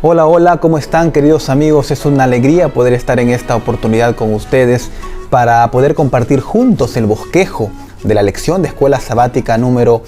Hola, hola, ¿cómo están, queridos amigos? Es una alegría poder estar en esta oportunidad con ustedes para poder compartir juntos el bosquejo de la lección de escuela sabática número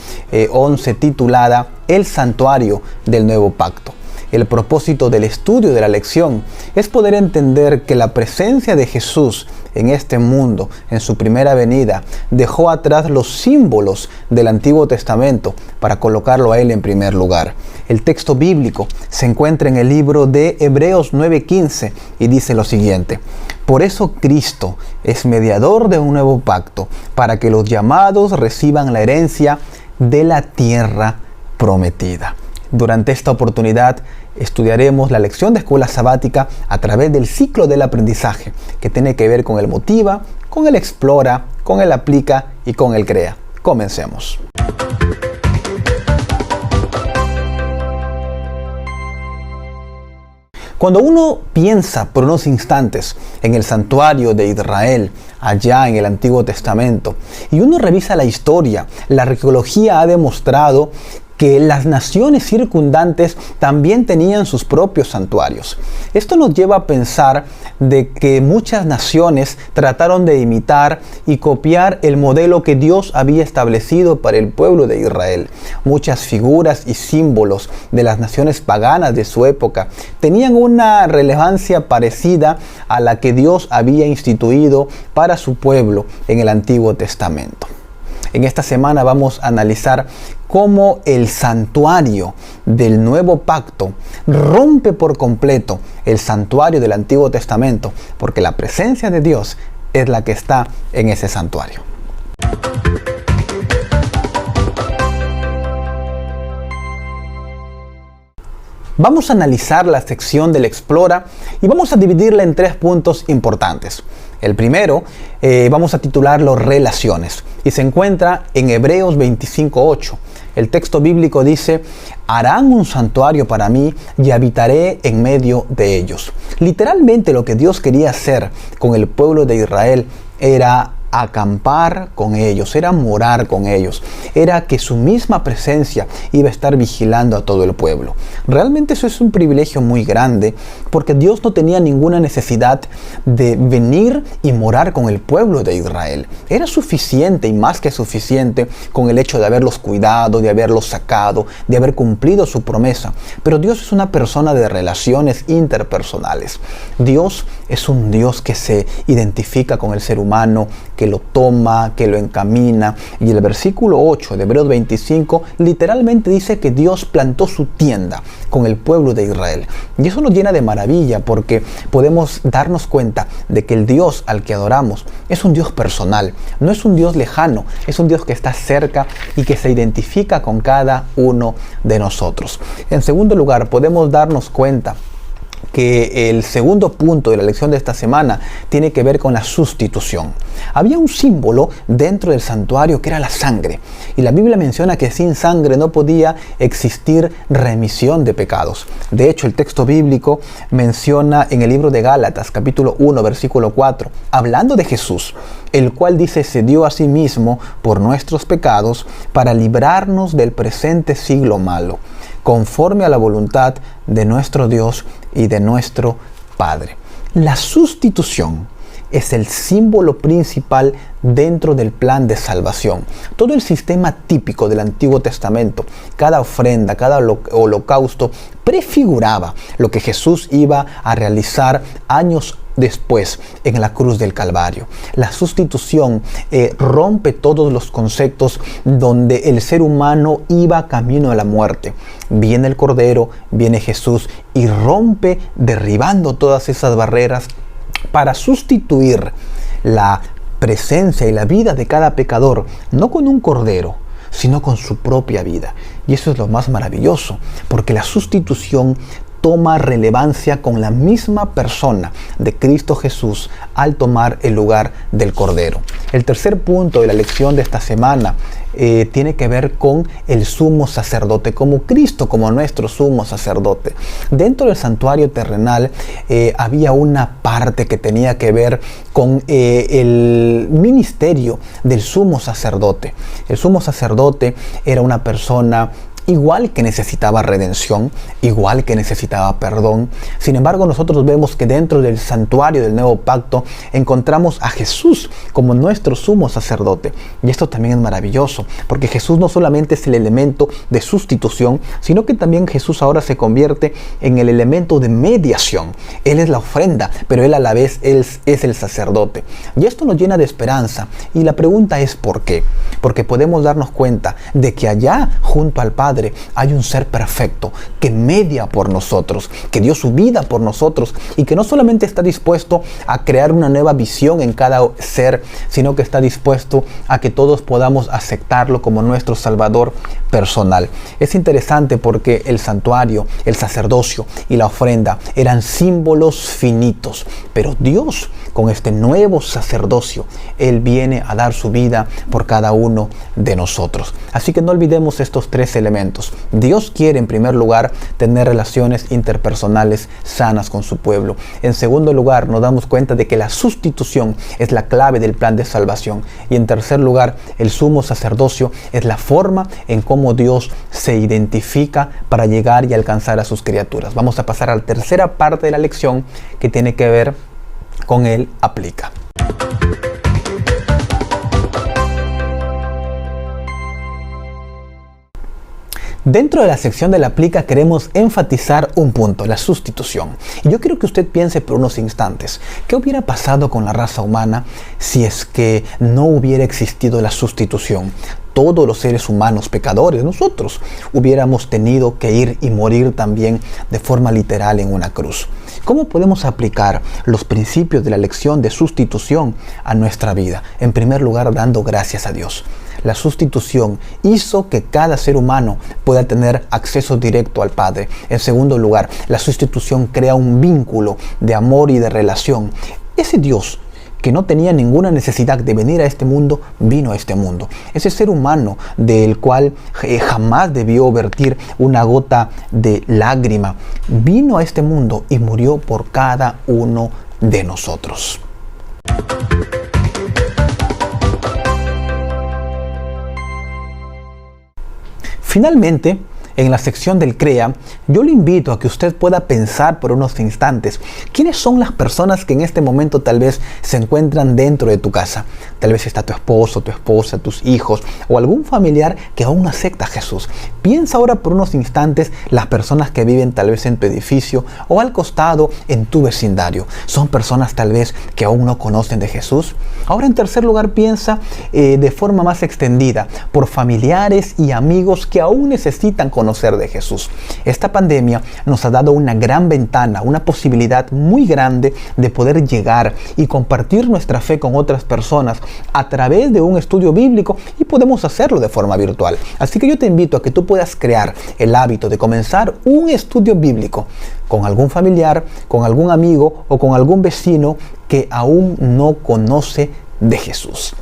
11 titulada El Santuario del Nuevo Pacto. El propósito del estudio de la lección es poder entender que la presencia de Jesús en este mundo, en su primera venida, dejó atrás los símbolos del Antiguo Testamento para colocarlo a Él en primer lugar. El texto bíblico se encuentra en el libro de Hebreos 9:15 y dice lo siguiente: por eso Cristo es mediador de un nuevo pacto, para que los llamados reciban la herencia de la tierra prometida. Durante esta oportunidad estudiaremos la lección de escuela sabática a través del ciclo del aprendizaje, que tiene que ver con el motiva, con el explora, con el aplica y con el crea. Comencemos. Cuando uno piensa por unos instantes en el santuario de Israel, allá en el Antiguo Testamento, y uno revisa la historia, la arqueología ha demostrado que las naciones circundantes también tenían sus propios santuarios. Esto nos lleva a pensar de que muchas naciones trataron de imitar y copiar el modelo que Dios había establecido para el pueblo de Israel. Muchas figuras y símbolos de las naciones paganas de su época tenían una relevancia parecida a la que Dios había instituido para su pueblo en el Antiguo Testamento. En esta semana vamos a analizar cómo el santuario del Nuevo Pacto rompe por completo el santuario del Antiguo Testamento, porque la presencia de Dios es la que está en ese santuario. Vamos a analizar la sección del Explora y vamos a dividirla en 3 puntos importantes. El primero vamos a titularlo Relaciones y se encuentra en Hebreos 25:8. El texto bíblico dice: harán un santuario para mí y habitaré en medio de ellos. Literalmente lo que Dios quería hacer con el pueblo de Israel era acampar con ellos, era morar con ellos, era que su misma presencia iba a estar vigilando a todo el pueblo. Realmente eso es un privilegio muy grande, porque Dios no tenía ninguna necesidad de venir y morar con el pueblo de Israel. Era suficiente y más que suficiente con el hecho de haberlos cuidado, de haberlos sacado, de haber cumplido su promesa. Pero Dios es una persona de relaciones interpersonales. Dios es un Dios que se identifica con el ser humano, que lo toma, que lo encamina. Y el versículo 8 de Hebreos 25 literalmente dice que Dios plantó su tienda con el pueblo de Israel. Y eso nos llena de maravilla, porque podemos darnos cuenta de que el Dios al que adoramos es un Dios personal, no es un Dios lejano, es un Dios que está cerca y que se identifica con cada uno de nosotros. En segundo lugar, podemos darnos cuenta que el segundo punto de la lección de esta semana tiene que ver con la sustitución. Había un símbolo dentro del santuario que era la sangre, y la Biblia menciona que sin sangre no podía existir remisión de pecados. De hecho, el texto bíblico menciona en el libro de Gálatas, capítulo 1, versículo 4, hablando de Jesús, el cual dice: se dio a sí mismo por nuestros pecados para librarnos del presente siglo malo, conforme a la voluntad de nuestro Dios y de nuestro Padre. La sustitución es el símbolo principal dentro del plan de salvación. Todo el sistema típico del Antiguo Testamento, cada ofrenda, cada holocausto, prefiguraba lo que Jesús iba a realizar años después en la cruz del Calvario. La sustitución rompe todos los conceptos donde el ser humano iba camino a la muerte. Viene el Cordero, viene Jesús y rompe derribando todas esas barreras para sustituir la presencia y la vida de cada pecador, no con un cordero, sino con su propia vida. Y eso es lo más maravilloso, porque la sustitución toma relevancia con la misma persona de Cristo Jesús al tomar el lugar del Cordero. El tercer punto de la lección de esta semana tiene que ver con el sumo sacerdote, como Cristo, como nuestro sumo sacerdote. Dentro del santuario terrenal había una parte que tenía que ver con el ministerio del sumo sacerdote. El sumo sacerdote era una persona igual que necesitaba redención, igual que necesitaba perdón. Sin embargo, nosotros vemos que dentro del santuario del nuevo pacto encontramos a Jesús como nuestro sumo sacerdote. Y esto también es maravilloso, porque Jesús no solamente es el elemento de sustitución, sino que también Jesús ahora se convierte en el elemento de mediación. Él es la ofrenda, pero Él a la vez es el sacerdote. Y esto nos llena de esperanza. Y la pregunta es ¿por qué? Porque podemos darnos cuenta de que allá, junto al Padre, hay un ser perfecto que media por nosotros, que dio su vida por nosotros y que no solamente está dispuesto a crear una nueva visión en cada ser, sino que está dispuesto a que todos podamos aceptarlo como nuestro Salvador personal. Es interesante porque el santuario, el sacerdocio y la ofrenda eran símbolos finitos, pero Dios, con este nuevo sacerdocio, Él viene a dar su vida por cada uno de nosotros. Así que no olvidemos estos tres elementos. Dios quiere, en primer lugar, tener relaciones interpersonales sanas con su pueblo. En segundo lugar, nos damos cuenta de que la sustitución es la clave del plan de salvación. Y en tercer lugar, el sumo sacerdocio es la forma en cómo Dios se identifica para llegar y alcanzar a sus criaturas. Vamos a pasar a la tercera parte de la lección, que tiene que ver con el aplica. Dentro de la sección del aplica queremos enfatizar un punto, la sustitución. Y yo quiero que usted piense por unos instantes, ¿qué hubiera pasado con la raza humana si es que no hubiera existido la sustitución? Todos los seres humanos pecadores, nosotros, hubiéramos tenido que ir y morir también de forma literal en una cruz. ¿Cómo podemos aplicar los principios de la lección de sustitución a nuestra vida? En primer lugar, dando gracias a Dios. La sustitución hizo que cada ser humano pueda tener acceso directo al Padre. En segundo lugar, la sustitución crea un vínculo de amor y de relación. Ese Dios que no tenía ninguna necesidad de venir a este mundo, vino a este mundo. Ese ser humano del cual jamás debió vertir una gota de lágrima, vino a este mundo y murió por cada uno de nosotros. Finalmente, en la sección del CREA, yo le invito a que usted pueda pensar por unos instantes quiénes son las personas que en este momento tal vez se encuentran dentro de tu casa. Tal vez está tu esposo, tu esposa, tus hijos o algún familiar que aún no acepta a Jesús. Piensa ahora por unos instantes las personas que viven tal vez en tu edificio o al costado en tu vecindario. Son personas tal vez que aún no conocen de Jesús. Ahora, en tercer lugar, piensa de forma más extendida por familiares y amigos que aún necesitan conocer de Jesús. Esta pandemia nos ha dado una gran ventana, una posibilidad muy grande de poder llegar y compartir nuestra fe con otras personas a través de un estudio bíblico, y podemos hacerlo de forma virtual. Así que yo te invito a que tú puedas crear el hábito de comenzar un estudio bíblico con algún familiar, con algún amigo o con algún vecino que aún no conoce de Jesús.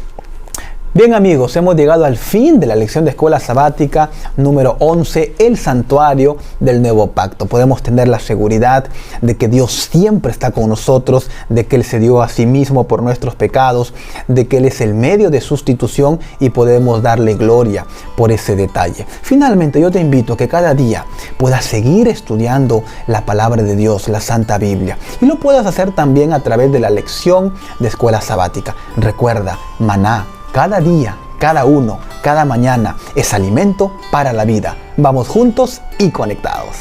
Bien amigos, hemos llegado al fin de la lección de escuela sabática número 11, el santuario del nuevo pacto. Podemos tener la seguridad de que Dios siempre está con nosotros, de que Él se dio a sí mismo por nuestros pecados, de que Él es el medio de sustitución y podemos darle gloria por ese detalle. Finalmente, yo te invito a que cada día puedas seguir estudiando la palabra de Dios, la Santa Biblia, y lo puedas hacer también a través de la lección de escuela sabática. Recuerda, maná. Cada día, cada uno, cada mañana es alimento para la vida. Vamos juntos y conectados.